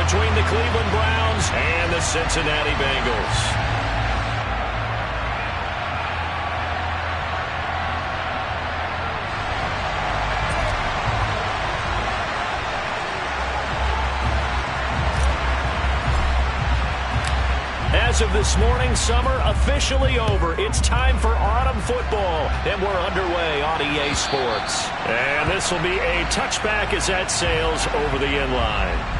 between the Cleveland Browns and the Cincinnati Bengals. As of this morning, summer officially over. It's time for autumn football, and we're underway on EA Sports. And this will be a touchback as that sails over the end line.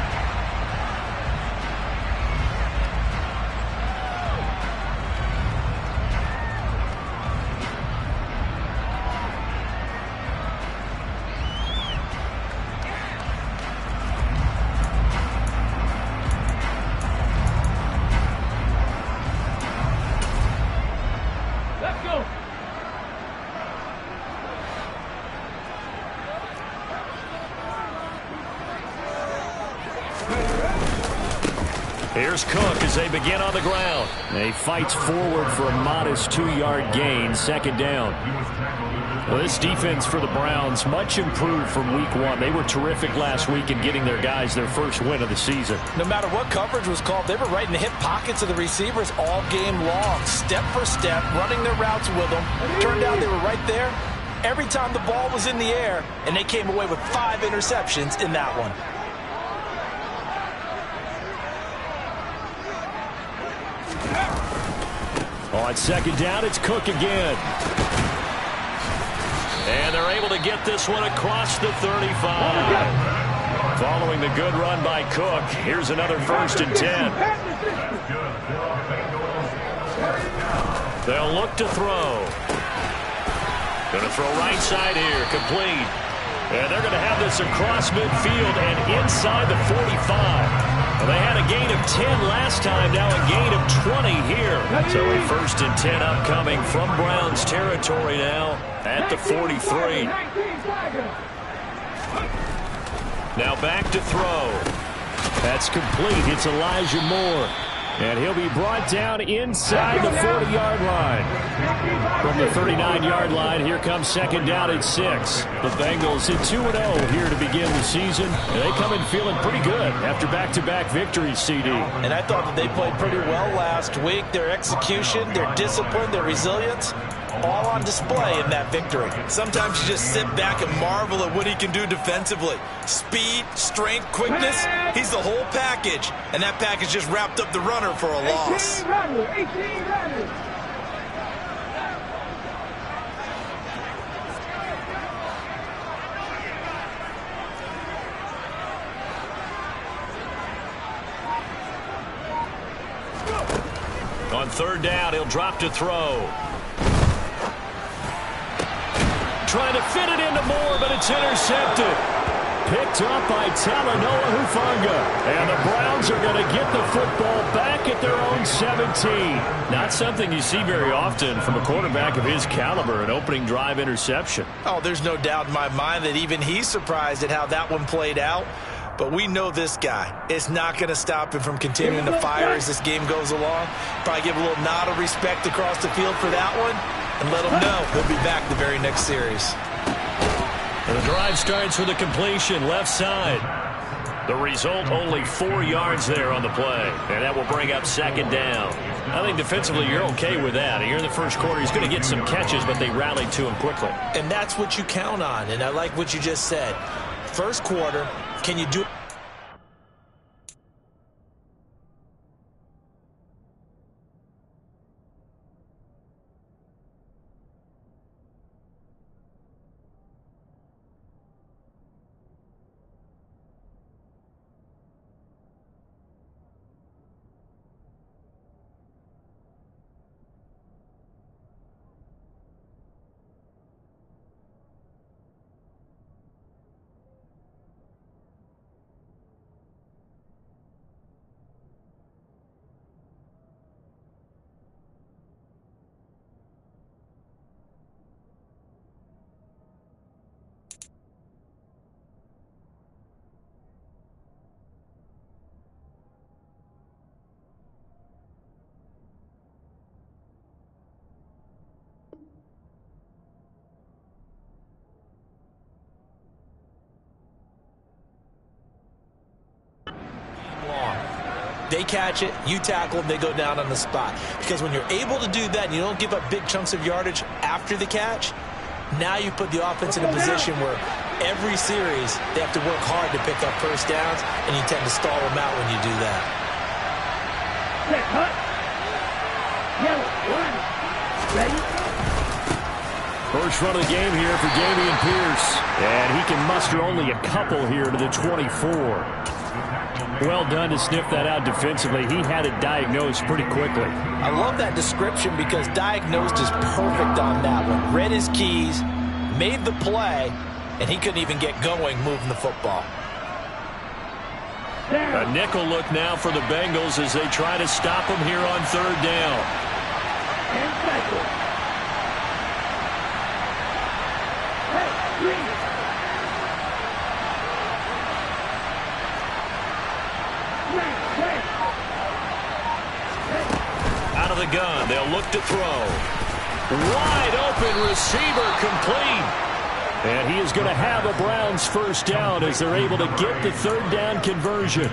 Here's Cook as they begin on the ground. He fights forward for a modest 2-yard gain, second down. Well, this defense for the Browns, much improved from week one. They were terrific last week in getting their guys their first win of the season. No matter what coverage was called, they were right in the hip pockets of the receivers all game long, step for step, running their routes with them. Turned out they were right there every time the ball was in the air, and they came away with 5 interceptions in that one. On second down, it's Cook again. And they're able to get this one across the 35. Following the good run by Cook, here's another 1st and 10. They'll look to throw. Going to throw right side here, complete. And they're going to have this across midfield and inside the 45. Well, they had a gain of 10 last time, now a gain of 20 here. So a 1st and 10 upcoming from Browns territory now at the 43. Now back to throw. That's complete. It's Elijah Moore. And he'll be brought down inside the 40-yard line. From the 39-yard line, here comes second down at 6. The Bengals at 2-0 here to begin the season. And they come in feeling pretty good after back-to-back victories, CD. And I thought that they played pretty well last week. Their execution, their discipline, their resilience, all on display in that victory. Sometimes you just sit back and marvel at what he can do defensively. Speed, strength, quickness, he's the whole package. And that package just wrapped up the runner for a loss. On third down, he'll drop to throw. Trying to fit it into Moore, but it's intercepted. Picked up by Talanoa Hufanga. And the Browns are going to get the football back at their own 17. Not something you see very often from a quarterback of his caliber, an opening drive interception. Oh, there's no doubt in my mind that even he's surprised at how that one played out. But we know this guy. It's not going to stop him from continuing to fire as this game goes along. Probably give a little nod of respect across the field for that one. And let him know he'll be back the very next series. And the drive starts with a completion left side. The result, only 4 yards there on the play. And that will bring up second down. I think defensively you're okay with that. Here in the first quarter, he's going to get some catches, but they rallied to him quickly. And that's what you count on. And I like what you just said. First quarter, can you do They catch it, you tackle them, they go down on the spot. Because when you're able to do that and you don't give up big chunks of yardage after the catch, now you put the offense in a position where every series they have to work hard to pick up first downs, and you tend to stall them out when you do that. First run of the game here for Dameon Pierce. And he can muster only a couple here to the 24. Well done to sniff that out defensively. He had it diagnosed pretty quickly. I love that description because diagnosed is perfect on that one. Read his keys, made the play, and he couldn't even get going moving the football. A nickel look now for the Bengals as they try to stop him here on third down. Out of the gun, they'll look to throw. Wide open receiver, complete. And he is going to have a Browns first down as they're able to get the third down conversion.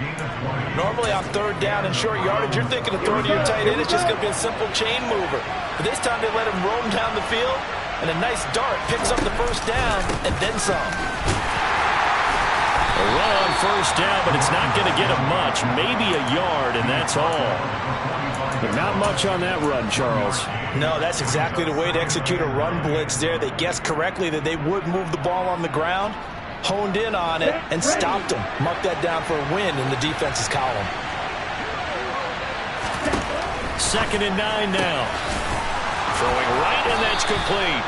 Normally on third down and short yardage, you're thinking of throwing to your tight end. It's just going to be a simple chain mover. But this time they let him roam down the field, and a nice dart picks up the first down and then some. A run on first down, but it's not going to get him much. Maybe a yard, and that's all. But not much on that run, Charles. No, that's exactly the way to execute a run blitz there. They guessed correctly that they would move the ball on the ground, honed in on it, and stopped them. Mark that down for a win in the defense's column. 2nd and 9 now. Throwing right, and that's complete.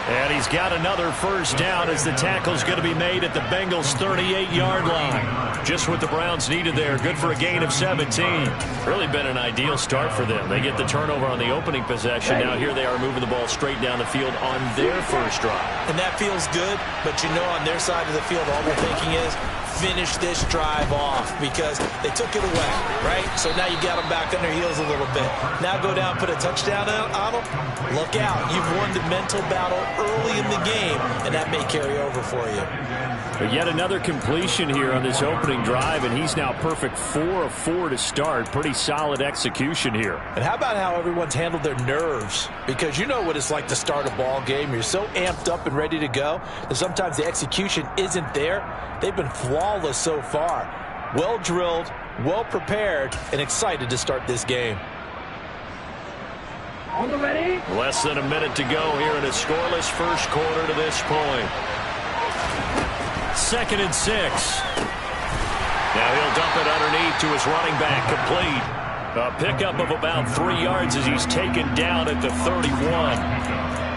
And he's got another first down as the tackle's going to be made at the Bengals' 38-yard line. Just what the Browns needed there. Good for a gain of 17. Really been an ideal start for them. They get the turnover on the opening possession. Now here they are moving the ball straight down the field on their first drive. And that feels good, but you know on their side of the field all they're thinking is finish this drive off because they took it away, right? So now you got them back on their heels a little bit. Now go down, put a touchdown on them. Look out. You've won the mental battle early in the game, and that may carry over for you. But yet another completion here on this opening drive, and he's now perfect 4 of 4 to start. Pretty solid execution here. And how about how everyone's handled their nerves? Because you know what it's like to start a ball game. You're so amped up and ready to go that sometimes the execution isn't there. They've been flawless so far. Well drilled, well prepared, and excited to start this game. Less than a minute to go here in a scoreless first quarter to this point. 2nd and 6. Now he'll dump it underneath to his running back, complete. A pickup of about 3 yards as he's taken down at the 31.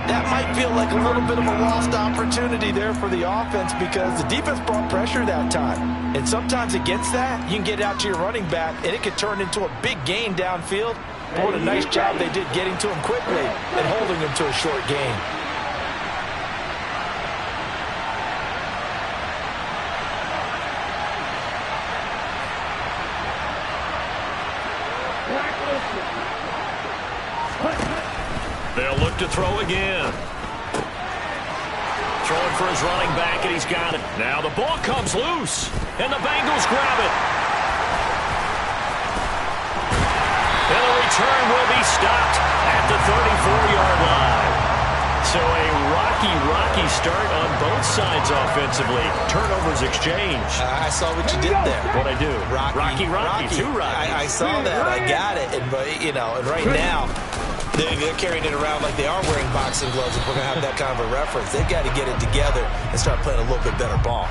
That might feel like a little bit of a lost opportunity there for the offense because the defense brought pressure that time. And sometimes against that, you can get out to your running back, and it could turn into a big gain downfield. What a nice job they did getting to him quickly and holding him to a short gain. They'll look to throw again. Throwing for his running back, and he's got it. Now the ball comes loose, and the Bengals grab it. And the return will be stopped at the 34-yard line. So a rocky start on both sides offensively. Turnovers exchanged. I saw what you did there. What'd I do? Rocky. Two Rockies. I saw that. I got it. And right now, they're carrying it around like they are wearing boxing gloves. If we're going to have that kind of a reference, they've got to get it together and start playing a little bit better ball.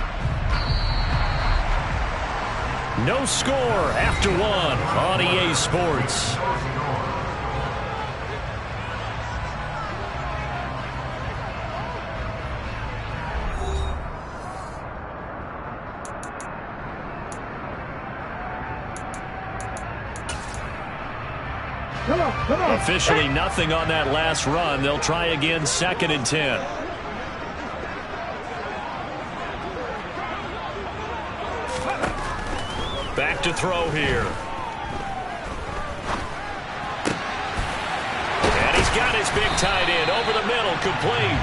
No score after 1 on EA Sports. Officially nothing on that last run. They'll try again 2nd and 10. Back to throw here. And he's got his big tight end over the middle, complete.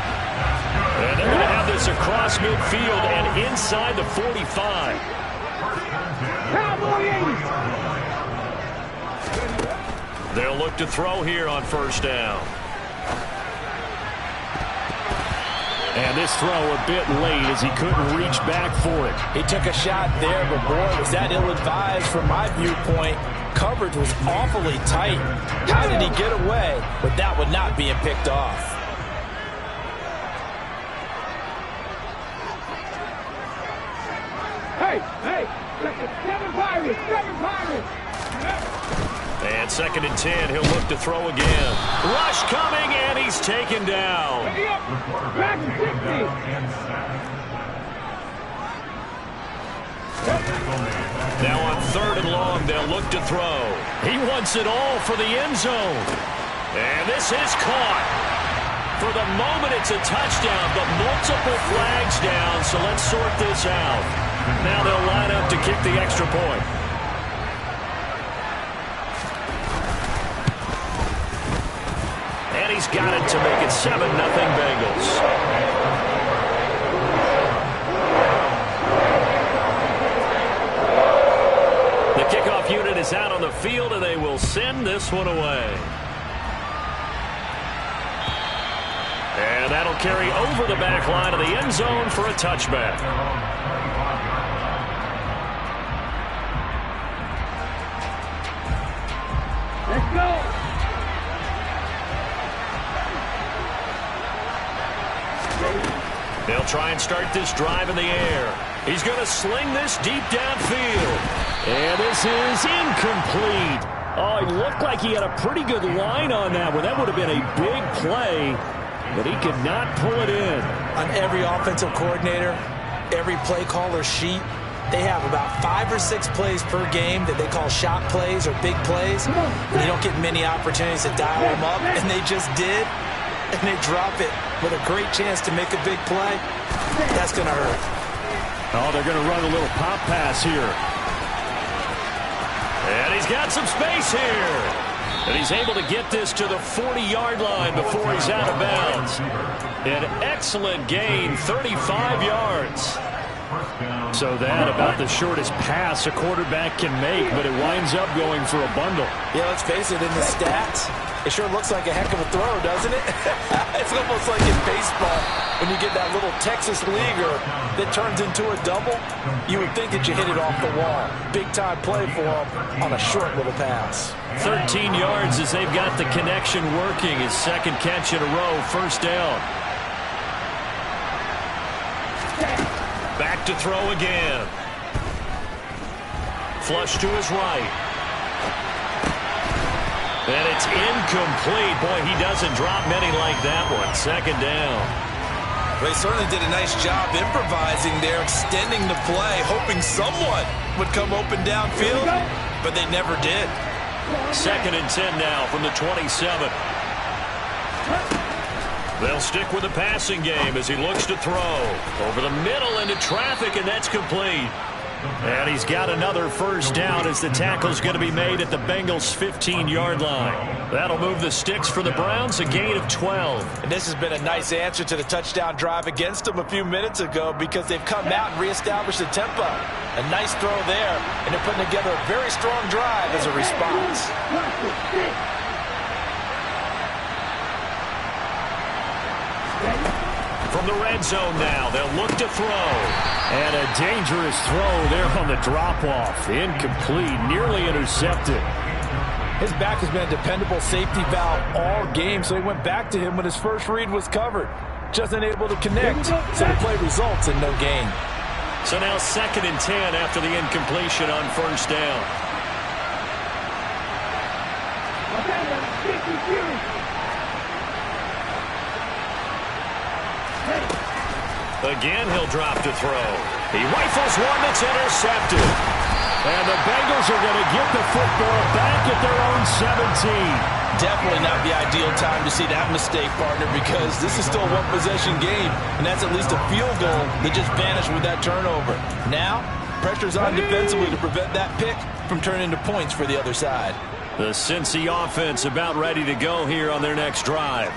And they're going to have this across midfield and inside the 45. They'll look to throw here on first down. And this throw a bit late as he couldn't reach back for it. He took a shot there, but boy, was that ill-advised from my viewpoint. Coverage was awfully tight. How did he get away with that one not being picked off? Hey, 7 Pirates. And 2nd and 10, he'll look to throw again. Rush coming, and he's taken down. Back to 60. Now on 3rd and long, they'll look to throw. He wants it all for the end zone. And this is caught. For the moment, it's a touchdown, but multiple flags down, so let's sort this out. Now they'll line up to kick the extra point. And he's got it to make it 7-0 Bengals. The kickoff unit is out on the field, and they will send this one away. And that'll carry over the back line of the end zone for a touchback. Let's go. They'll try and start this drive in the air. He's going to sling this deep downfield. And this is incomplete. Oh, it looked like he had a pretty good line on that one. That would have been a big play, but he could not pull it in. On every offensive coordinator, every play caller sheet, they have about 5 or 6 plays per game that they call shot plays or big plays. And you don't get many opportunities to dial them up, and they just did. And they drop it with a great chance to make a big play. That's going to hurt. Oh, they're going to run a little pop pass here. And he's got some space here. And he's able to get this to the 40-yard line before he's out of bounds. An excellent gain, 35 yards. So that about the shortest pass a quarterback can make, but it winds up going for a bundle. Yeah, let's face it, in the stats, it sure looks like a heck of a throw, doesn't it? It's almost like in baseball when you get that little Texas leaguer that turns into a double. You would think that you hit it off the wall. Big-time play for him on a short little pass. 13 yards as they've got the connection working. His 2nd catch in a row, first down. Back to throw again. Flush to his right. And it's incomplete. Boy, he doesn't drop many like that one. 2nd down. They certainly did a nice job improvising there, extending the play, hoping someone would come open downfield, but they never did. 2nd and 10 now from the 27. They'll stick with the passing game as he looks to throw. Over the middle into traffic, and that's complete. And he's got another first down as the tackle's going to be made at the Bengals' 15-yard line. That'll move the sticks for the Browns, a gain of 12. And this has been a nice answer to the touchdown drive against them a few minutes ago because they've come out and reestablished the tempo. A nice throw there, and they're putting together a very strong drive as a response. From the red zone now, they'll look to throw. And a dangerous throw there on the drop-off. Incomplete, nearly intercepted. His back has been a dependable safety valve all game, so he went back to him when his first read was covered. Just unable to connect, so the play results in no gain. So now 2nd and 10 after the incompletion on first down. Again, he'll drop to throw. He rifles one that's intercepted. And the Bengals are going to get the football back at their own 17. Definitely not the ideal time to see that mistake, partner, because this is still a one-possession game, and that's at least a field goal that just vanished with that turnover. Now, pressure's on defensively to prevent that pick from turning into points for the other side. The Cincy offense about ready to go here on their next drive.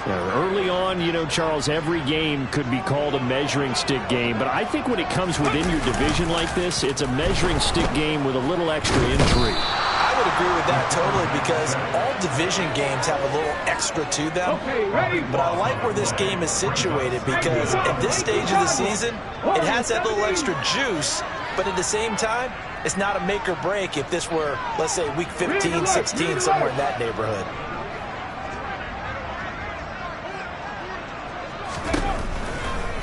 Early on, you know, Charles, every game could be called a measuring stick game, but I think when it comes within your division like this, it's a measuring stick game with a little extra intrigue. I would agree with that totally because all division games have a little extra to them. Okay, ready? But I like where this game is situated because at this stage of the season, it has that little extra juice, but at the same time, it's not a make or break if this were, let's say, week 15, 16, somewhere in that neighborhood.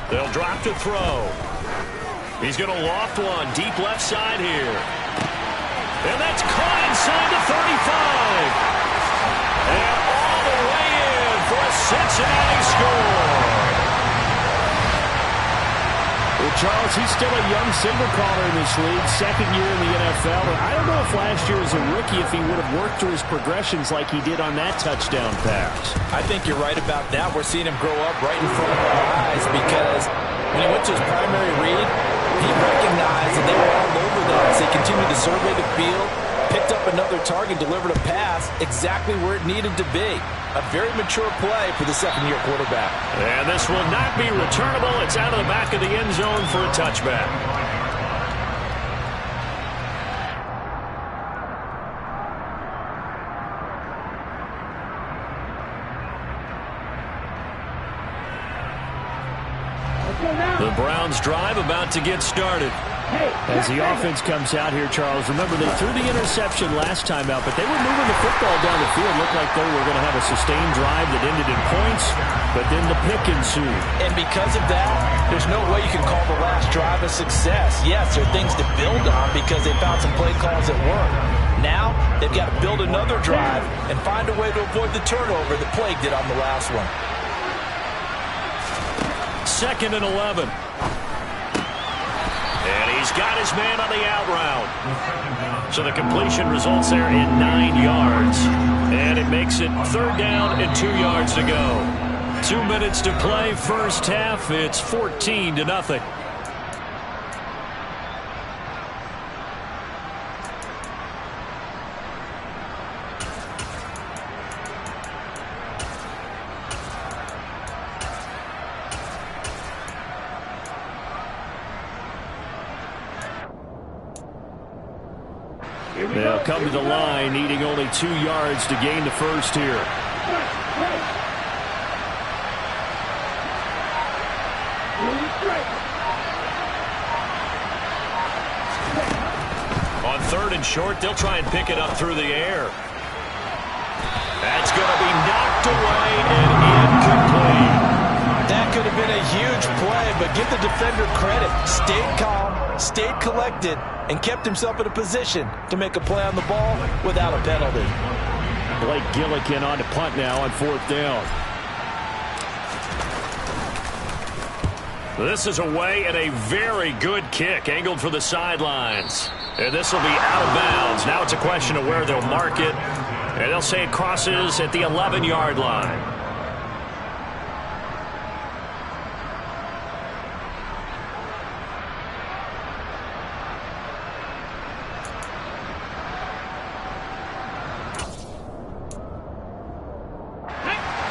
They'll drop to throw. He's going to loft one deep left side here. And that's caught inside the 35. And all the way in for a Cincinnati score. Well, Charles, he's still a young signal caller in this league, second year in the NFL. And I don't know if last year as a rookie, if he would have worked through his progressions like he did on that touchdown pass. I think you're right about that. We're seeing him grow up right in front of our eyes because when he went to his primary read, he recognized that they were all over that as they continued to survey the field, picked up another target, delivered a pass exactly where it needed to be. A very mature play for the second-year quarterback. And this will not be returnable. It's out of the back of the end zone for a touchback. The Browns drive about to get started. As the offense comes out here, Charles, remember they threw the interception last time out, but they were moving the football down the field. Looked like they were going to have a sustained drive that ended in points, but then the pick ensued. And because of that, there's no way you can call the last drive a success. Yes, there are things to build on because they found some play calls that worked. Now, they've got to build another drive and find a way to avoid the turnover that plagued it on the last one. 2nd and 11. And he's got his man on the out route. So the completion results there in 9 yards. And it makes it 3rd down and 2 yards to go. 2 minutes to play, first half. It's 14-0. They'll come to the line, needing only 2 yards to gain the first here. On 3rd and short, they'll try and pick it up through the air. That's going to be knocked away and incomplete. That could have been a huge play, but give the defender credit. Stayed calm, stayed collected, and kept himself in a position to make a play on the ball without a penalty. Blake Gillikin on to punt now on 4th down. This is away and a very good kick angled for the sidelines. And this will be out of bounds. Now it's a question of where they'll mark it. And they'll say it crosses at the 11-yard line.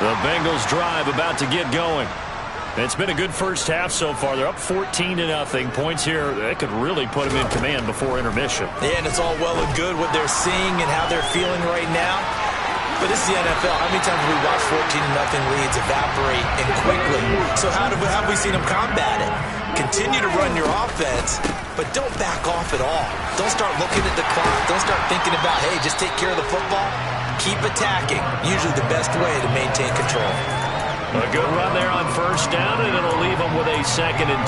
The Bengals drive about to get going. It's been a good first half so far. They're up 14-0. Points here, that could really put them in command before intermission. Yeah, and it's all well and good what they're seeing and how they're feeling right now. But this is the NFL. How many times have we watched 14-0 leads evaporate and quickly? So how have we seen them combat it? Continue to run your offense, but don't back off at all. Don't start looking at the clock. Don't start thinking about, hey, just take care of the football. Keep attacking. Usually the best way to maintain control. A good run there on 1st down, and it'll leave them with a 2nd and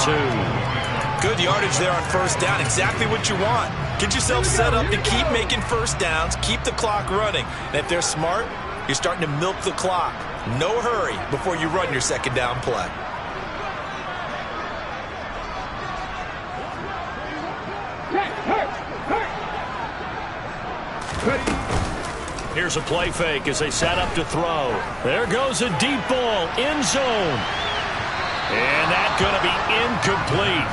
2. Good yardage there on 1st down. Exactly what you want. Get yourself set up to keep making 1st downs. Keep the clock running. And if they're smart, you're starting to milk the clock. No hurry before you run your 2nd down play. Here's a play fake as they set up to throw. There goes a deep ball, end zone. And that's going to be incomplete.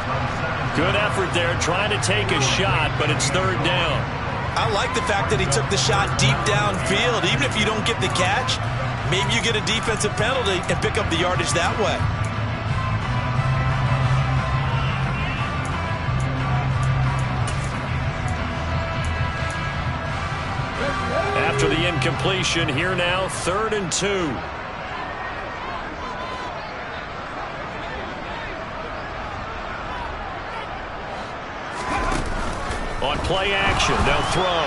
Good effort there trying to take a shot, but it's 3rd down. I like the fact that he took the shot deep downfield. Even if you don't get the catch, maybe you get a defensive penalty and pick up the yardage that way. After the incompletion, here now, 3rd and 2. On play action, they'll throw.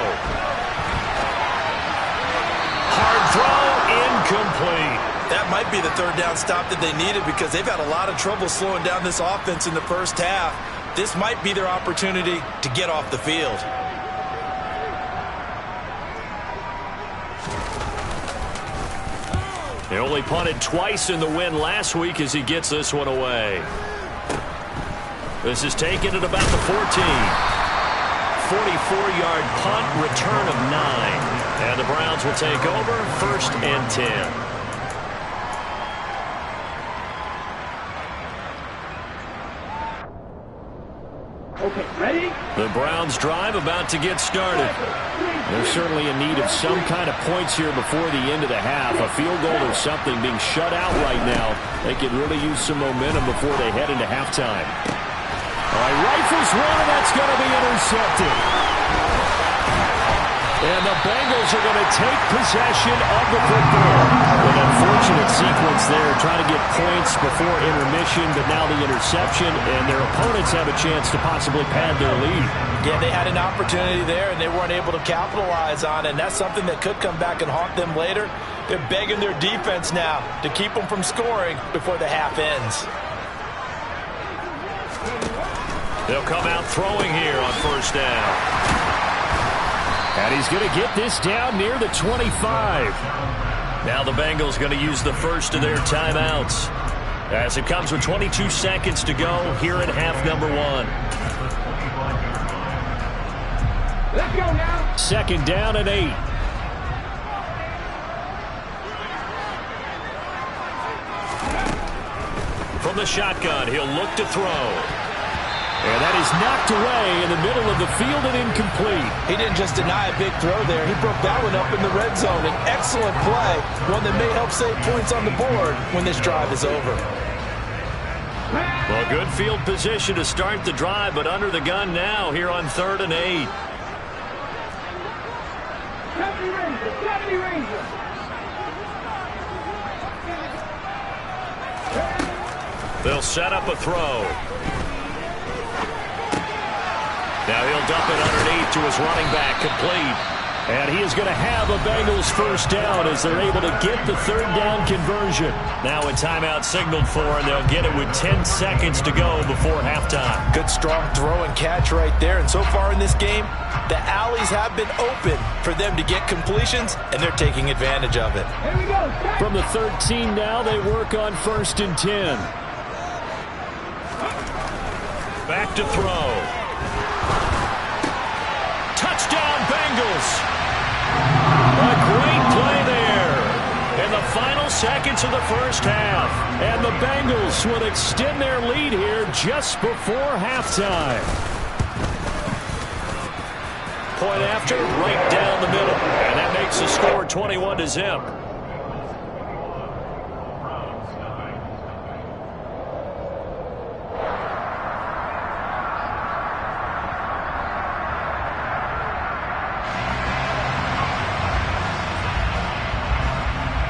Hard throw, incomplete. That might be the 3rd down stop that they needed because they've had a lot of trouble slowing down this offense in the first half. This might be their opportunity to get off the field. He only punted twice in the win last week as he gets this one away. This is taken at about the 14. 44-yard punt, return of 9. And the Browns will take over, 1st and 10. Okay, ready? The Browns drive about to get started. They're certainly in need of some kind of points here before the end of the half. A field goal or something being shut out right now. They could really use some momentum before they head into halftime. All right, rifles one, and that's going to be intercepted. And the Bengals are going to take possession of the football. An unfortunate sequence there, trying to get points before intermission, but now the interception, and their opponents have a chance to possibly pad their lead. Yeah, they had an opportunity there, and they weren't able to capitalize on it, and that's something that could come back and haunt them later. They're begging their defense now to keep them from scoring before the half ends. They'll come out throwing here on 1st down. And he's going to get this down near the 25. Now the Bengals going to use the first of their timeouts as it comes with 22 seconds to go here in half number 1. Let's go now. 2nd down and 8. From the shotgun, he'll look to throw. And that is knocked away in the middle of the field and incomplete. He didn't just deny a big throw there. He broke that one up in the red zone. An excellent play, one that may help save points on the board when this drive is over. Well, good field position to start the drive, but under the gun now here on 3rd and 8. 70 Rangers, 70 Rangers. They'll set up a throw. Now he'll dump it underneath to his running back, complete. And he is going to have a Bengals 1st down as they're able to get the 3rd down conversion. Now a timeout signaled for, and they'll get it with 10 seconds to go before halftime. Good strong throw and catch right there. And so far in this game, the alleys have been open for them to get completions, and they're taking advantage of it. Here we go. From the 13 now, they work on 1st and 10. Back to throw. Touchdown, Bengals. A great play there in the final seconds of the first half. And the Bengals will extend their lead here just before halftime. Point after, right down the middle. And that makes the score 21-0.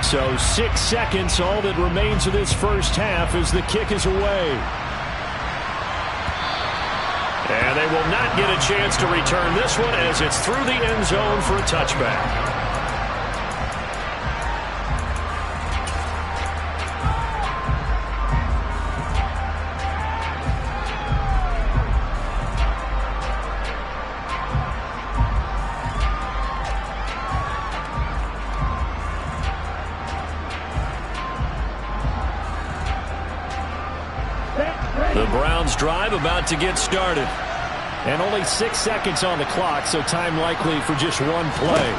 So 6 seconds, all that remains of this first half as the kick is away. And they will not get a chance to return this one as it's through the end zone for a touchback. The Browns drive about to get started. And only 6 seconds on the clock, so time likely for just one play.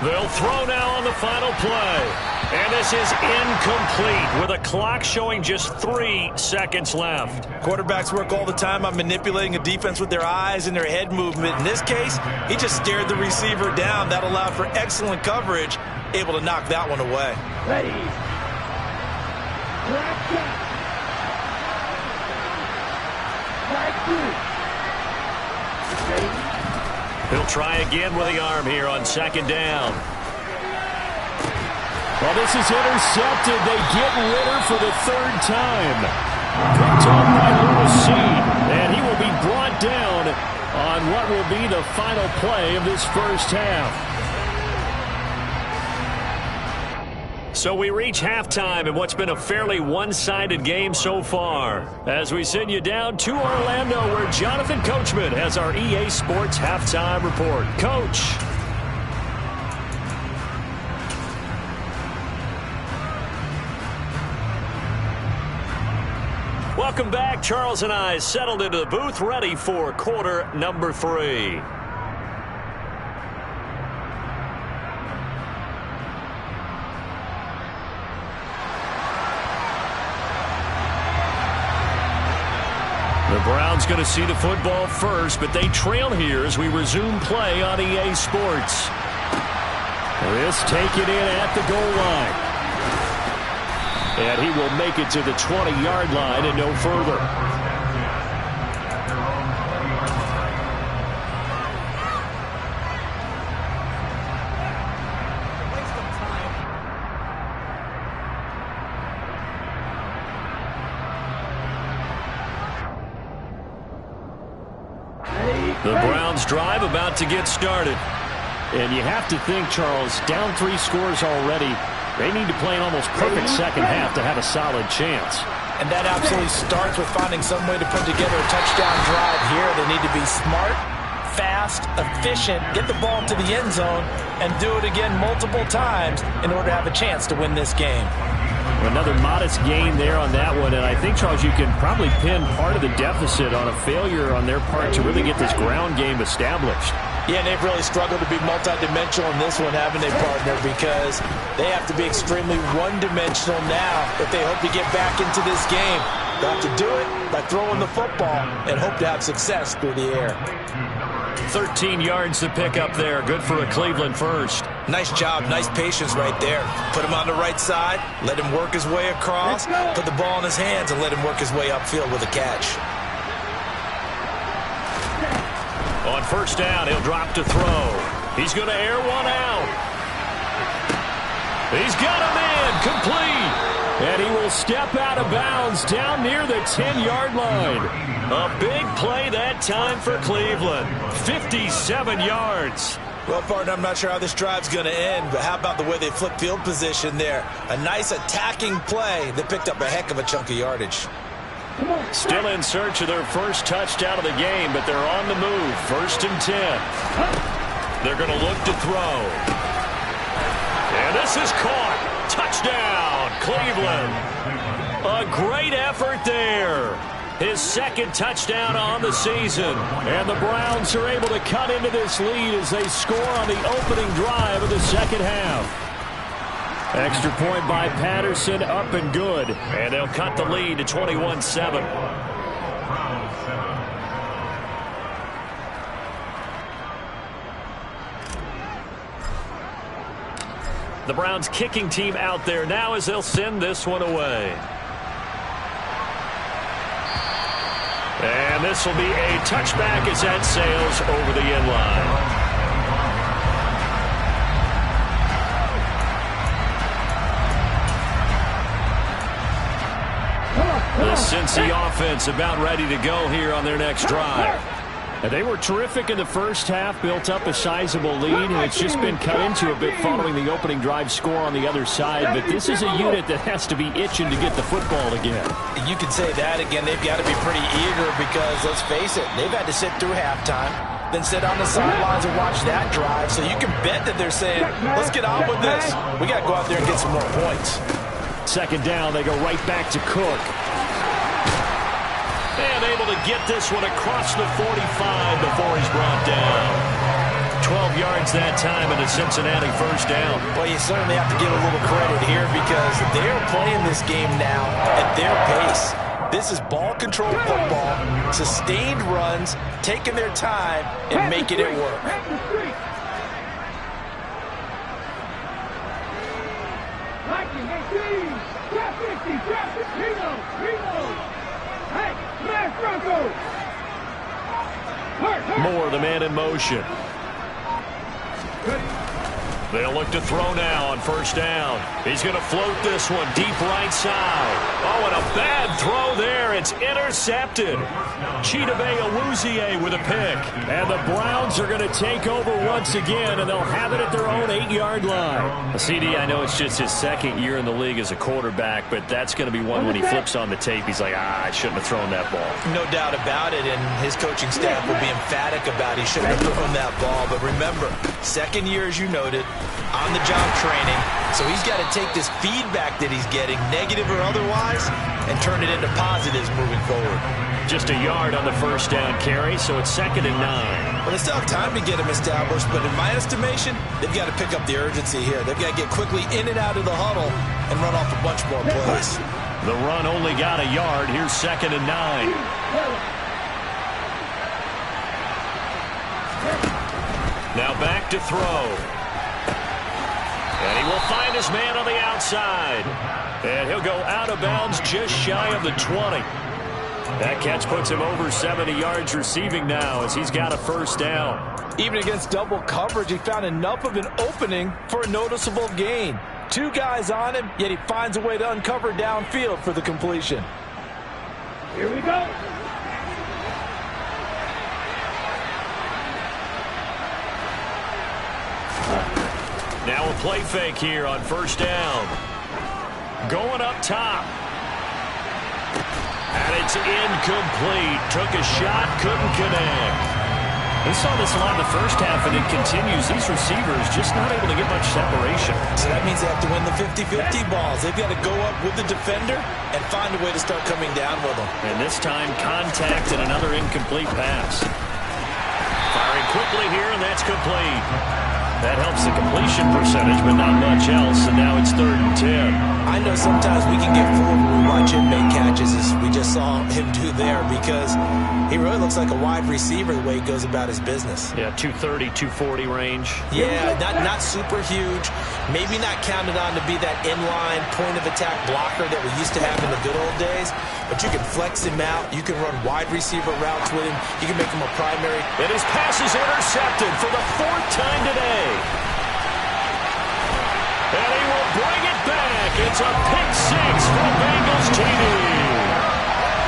They'll throw now on the final play. And this is incomplete with a clock showing just 3 seconds left. Quarterbacks work all the time on manipulating a defense with their eyes and their head movement. In this case, he just stared the receiver down. That allowed for excellent coverage, able to knock that one away. Ready. Black shot. Black two. Ready. He'll try again with the arm here on second down. Well, this is intercepted. They get Ritter for the third time. Picked off by Lewis Seed, and he will be brought down on what will be the final play of this first half. So we reach halftime in what's been a fairly one-sided game so far, as we send you down to Orlando, where Jonathan Coachman has our EA Sports halftime report. Coach. Welcome back. Charles and I settled into the booth, ready for quarter number 3. The Browns going to see the football first, but they trail here as we resume play on EA Sports. This taken in at the goal line. And he will make it to the 20-yard line and no further. The Browns drive about to get started. And you have to think, Charles, down 3 scores already. They need to play an almost perfect second half to have a solid chance. And that absolutely starts with finding some way to put together a touchdown drive here. They need to be smart, fast, efficient, get the ball to the end zone, and do it again multiple times in order to have a chance to win this game. Another modest gain there on that one, and I think, Charles, you can probably pin part of the deficit on a failure on their part to really get this ground game established. Yeah, and they've really struggled to be multidimensional in this one, haven't they, partner? Because they have to be extremely one-dimensional now if they hope to get back into this game. They'll have to do it by throwing the football and hope to have success through the air. 13 yards to pick up there. Good for a Cleveland first. Nice job. Nice patience right there. Put him on the right side. Let him work his way across. Put the ball in his hands and let him work his way upfield with a catch. On first down, he'll drop to throw. He's going to air one out. He's got him in. Complete. And he will step out of bounds down near the 10-yard line. A big play that time for Cleveland. 57 yards. Well, partner, I'm not sure how this drive's going to end, but how about the way they flip field position there? A nice attacking play that picked up a heck of a chunk of yardage. Still in search of their first touchdown of the game, but they're on the move. 1st and 10. They're going to look to throw. And this is caught. Touchdown, Cleveland. A great effort there. His second touchdown on the season. And the Browns are able to cut into this lead as they score on the opening drive of the second half. Extra point by Patterson, up and good. And they'll cut the lead to 21-7. The Browns kicking team out there now as they'll send this one away. And this will be a touchback as that sails over the end line. The Cincy offense about ready to go here on their next drive. They were terrific in the first half, built up a sizable lead, and it's just been cut into a bit following the opening drive score on the other side. But this is a unit that has to be itching to get the football again. You can say that again. They've got to be pretty eager because, let's face it, they've had to sit through halftime, then sit on the sidelines and watch that drive. So you can bet that they're saying, let's get on with this. We got to go out there and get some more points. Second down, they go right back to Cook. And able to get this one across the 45 before he's brought down. 12 yards that time and a Cincinnati first down. Well, you certainly have to give a little credit here because they're playing this game now at their pace. This is ball control football, sustained runs, taking their time and making it work. Moore, the man in motion. They'll look to throw now on first down. He's going to float this one deep right side. Oh, and a bad throw there. It's intercepted. Chidobe Awuzie with a pick. And the Browns are going to take over once again, and they'll have it at their own 8-yard line. CD, I know it's just his second year in the league as a quarterback, but that's going to be one when he flips on the tape. He's like, I shouldn't have thrown that ball. No doubt about it, and his coaching staff will be emphatic about he shouldn't have thrown that ball. But remember, second year, as you noted, on-the-job training, so he's got to take this feedback that he's getting, negative or otherwise, and turn it into positives moving forward. Just a yard on the first down carry, so it's 2nd and 9. Well, they still have time to get him established, but in my estimation, they've got to pick up the urgency here. They've got to get quickly in and out of the huddle and run off a bunch more plays. The run only got a yard. Here's 2nd and 9. Now back to throw. And he will find his man on the outside. And he'll go out of bounds just shy of the 20. That catch puts him over 70 yards receiving now as he's got a first down. Even against double coverage, he found enough of an opening for a noticeable gain. 2 guys on him, yet he finds a way to uncover downfield for the completion. Here we go. Now a play fake here on first down. Going up top. And it's incomplete. Took a shot, couldn't connect. We saw this a lot in the first half, and it continues. These receivers just not able to get much separation. So that means they have to win the 50-50 balls. They've got to go up with the defender and find a way to start coming down with them. And this time, contact and another incomplete pass. Firing quickly here, and that's complete. That helps the completion percentage, but not much else, and now it's 3rd and 10. I know sometimes we can get fooled when we watch him make catches, as we just saw him do there, because he really looks like a wide receiver the way he goes about his business. Yeah, 230, 240 range. Yeah, not super huge. Maybe not counted on to be that inline point-of-attack blocker that we used to have in the good old days, but you can flex him out. You can run wide receiver routes with him. You can make him a primary. And his pass is intercepted for the 4th time today. And he will bring it back. It's a pick 6 for Bengals TV.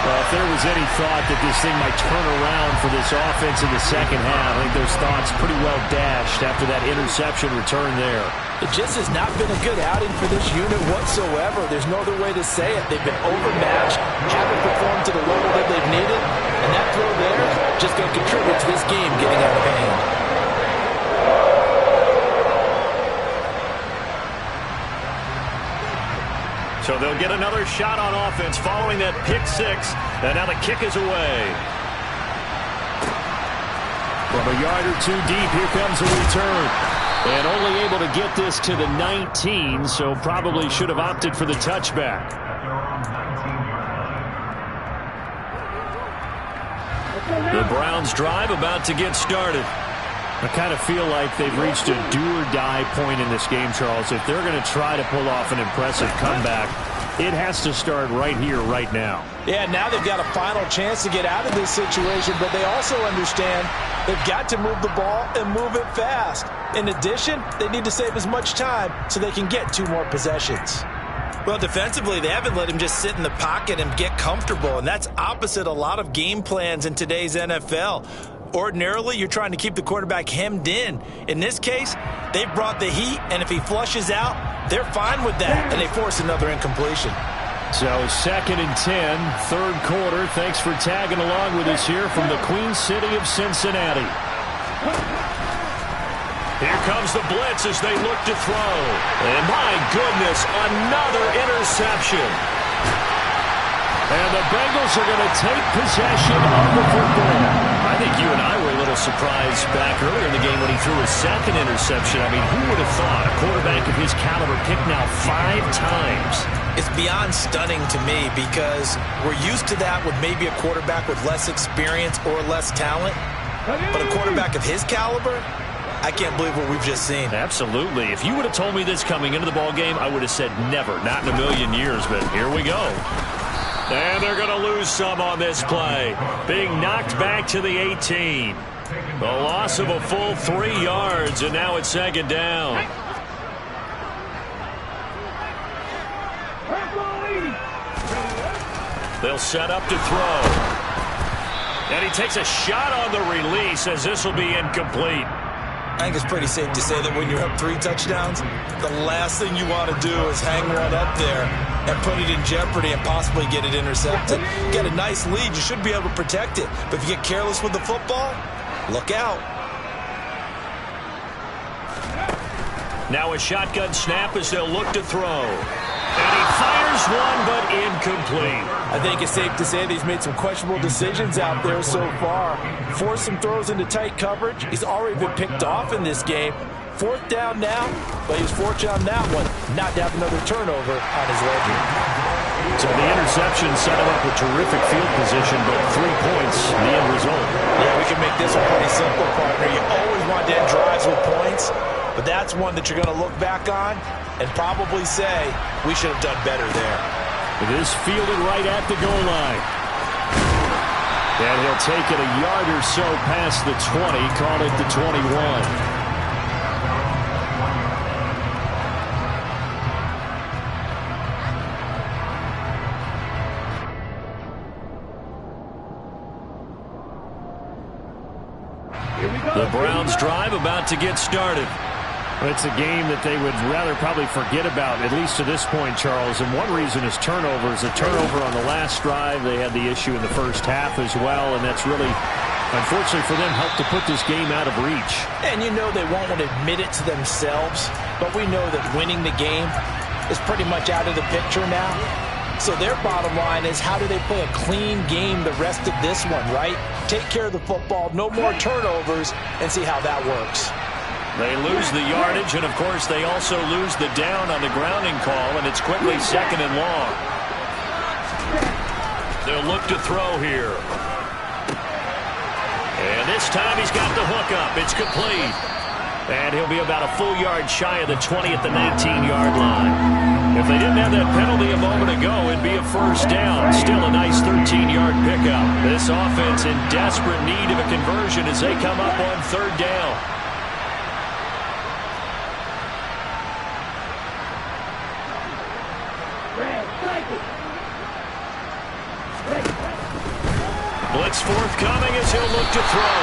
Well, if there was any thought that this thing might turn around for this offense in the second half, I think those thoughts pretty well dashed after that interception return there. It just has not been a good outing for this unit whatsoever. There's no other way to say it. They've been overmatched, haven't performed to the level that they've needed, and that throw there just going to contribute to this game getting out of hand. So they'll get another shot on offense following that pick 6, and now the kick is away. From a yard or 2 deep, here comes a return. And only able to get this to the 19, so probably should have opted for the touchback. The Browns drive about to get started. I kind of feel like they've reached a do-or-die point in this game, Charles. If they're going to try to pull off an impressive comeback, it has to start right here, right now. Yeah, now they've got a final chance to get out of this situation, but they also understand they've got to move the ball and move it fast. In addition, they need to save as much time so they can get 2 more possessions. Well, defensively, they haven't let him just sit in the pocket and get comfortable, and that's opposite a lot of game plans in today's NFL. Ordinarily, you're trying to keep the quarterback hemmed in. In this case, they've brought the heat, and if he flushes out, they're fine with that, and they force another incompletion. So 2nd and 10, 3rd quarter. Thanks for tagging along with us here from the Queen City of Cincinnati. Here comes the blitz as they look to throw. And my goodness, another interception. And the Bengals are going to take possession of the football. I think you and I were a little surprised back earlier in the game when he threw his 2nd interception. I mean, who would have thought a quarterback of his caliber picked now 5 times? It's beyond stunning to me because we're used to that with maybe a quarterback with less experience or less talent. But a quarterback of his caliber, I can't believe what we've just seen. Absolutely. If you would have told me this coming into the ball game, I would have said never, not in a million years, but here we go. And they're going to lose some on this play, being knocked back to the 18. A loss of a full 3 yards, and now it's second down. They'll set up to throw. And he takes a shot on the release as this will be incomplete. I think it's pretty safe to say that when you're up 3 touchdowns, the last thing you want to do is hang one up there and put it in jeopardy and possibly get it intercepted. You get a nice lead, you should be able to protect it. But if you get careless with the football, look out. Now a shotgun snap as they'll look to throw. And he fires one, but incomplete. I think it's safe to say that he's made some questionable decisions out there so far. Forced some throws into tight coverage. He's already been picked off in this game. 4th down now, but he was fortunate on that one not to have another turnover on his ledger. So the interception set him up with terrific field position, but 3 points, the end result. Yeah, we can make this one pretty simple, partner. You always want to end drives with points, but that's one that you're going to look back on and probably say, we should have done better there. This fielded right at the goal line. And he'll take it a yard or so past the 20, call it the 21. The Browns drive about to get started. It's a game that they would rather probably forget about, at least to this point, Charles. And one reason is turnovers. A turnover on the last drive. They had the issue in the first half as well, and that's really, unfortunately for them, helped to put this game out of reach. And you know they won't want to admit it to themselves, but we know that winning the game is pretty much out of the picture now. So their bottom line is, how do they play a clean game the rest of this one, right? Take care of the football, no more turnovers, and see how that works. They lose the yardage, and, of course, they also lose the down on the grounding call, and it's quickly 2nd and long. They'll look to throw here. And this time he's got the hook up. It's complete. And he'll be about a full yard shy of the 20 at the 19-yard line. If they didn't have that penalty a moment ago, it'd be a first down. Still a nice 13-yard pickup. This offense in desperate need of a conversion as they come up on 3rd down. Blitz forthcoming as he'll look to throw.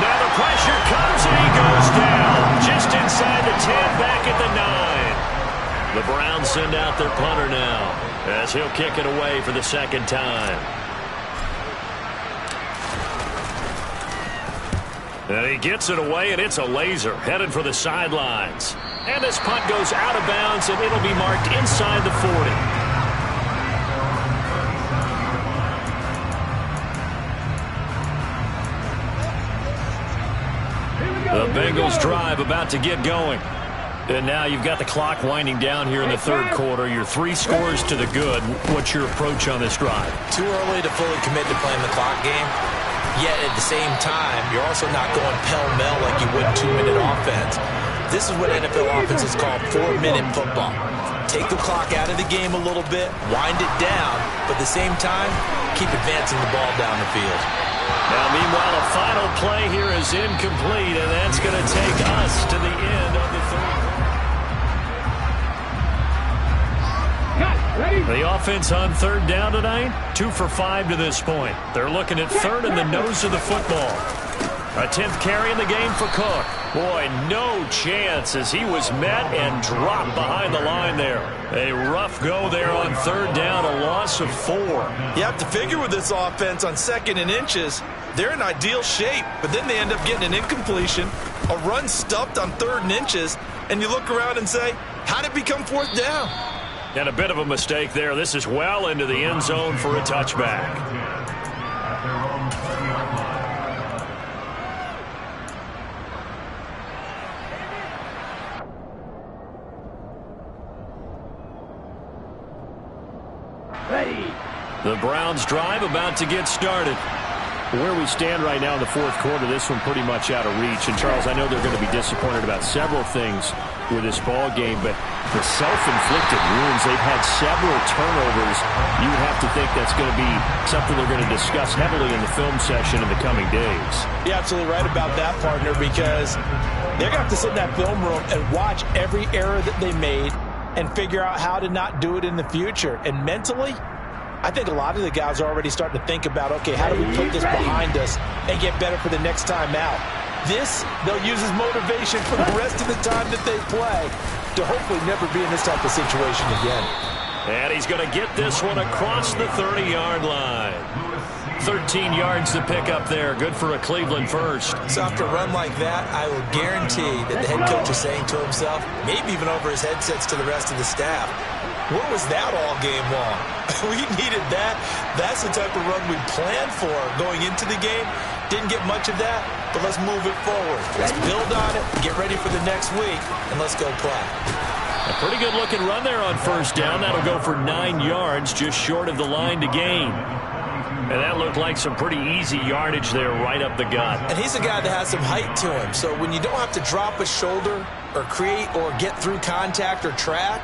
Now the pressure comes and he goes down. Just inside the 10, back at the 9. The Browns send out their punter now as he'll kick it away for the 2nd time. And he gets it away, and it's a laser headed for the sidelines. And this punt goes out of bounds, and it'll be marked inside the 40. The Bengals drive about to get going. And now you've got the clock winding down here in the 3rd quarter. You're 3 scores to the good. What's your approach on this drive? Too early to fully commit to playing the clock game. Yet at the same time, you're also not going pell-mell like you would 2-minute offense. This is what NFL offenses call 4-minute football. Take the clock out of the game a little bit, wind it down, but at the same time, keep advancing the ball down the field. Now, meanwhile, a final play here is incomplete, and that's going to take us to the end of the 3rd quarter. The offense on 3rd down tonight, 2 for 5 to this point. They're looking at 3rd and the nose of the football. A 10th carry in the game for Cook. Boy, no chance as he was met and dropped behind the line there. A rough go there on 3rd down, a loss of 4. You have to figure with this offense on 2nd and inches, they're in ideal shape, but then they end up getting an incompletion, a run stuffed on 3rd and inches, and you look around and say, how did it become 4th down? And a bit of a mistake there. This is well into the end zone for a touchback. The Browns drive about to get started. Where we stand right now in the fourth quarter, this one pretty much out of reach. And, Charles, I know they're going to be disappointed about several things with this ball game, but the self-inflicted wounds, they've had several turnovers. You would have to think that's going to be something they're going to discuss heavily in the film session in the coming days. You're absolutely right about that, partner, because they're going to have to sit in that film room and watch every error that they made and figure out how to not do it in the future. And mentally, I think a lot of the guys are already starting to think about, okay, how do we put this behind us and get better for the next time out? This, they'll use as motivation for the rest of the time that they play to hopefully never be in this type of situation again. And he's going to get this one across the 30-yard line. 13 yards to pick up there. Good for a Cleveland first. So after a run like that, I will guarantee that the head coach is saying to himself, maybe even over his headsets to the rest of the staff, what was that all game long? We needed that. That's the type of run we planned for going into the game. Didn't get much of that, but let's move it forward. Let's build on it, get ready for the next week, and let's go play. A pretty good-looking run there on first down. That'll go for 9 yards, just short of the line to gain. And that looked like some pretty easy yardage there right up the gut. And he's a guy that has some height to him, so when you don't have to drop a shoulder or create or get through contact or track,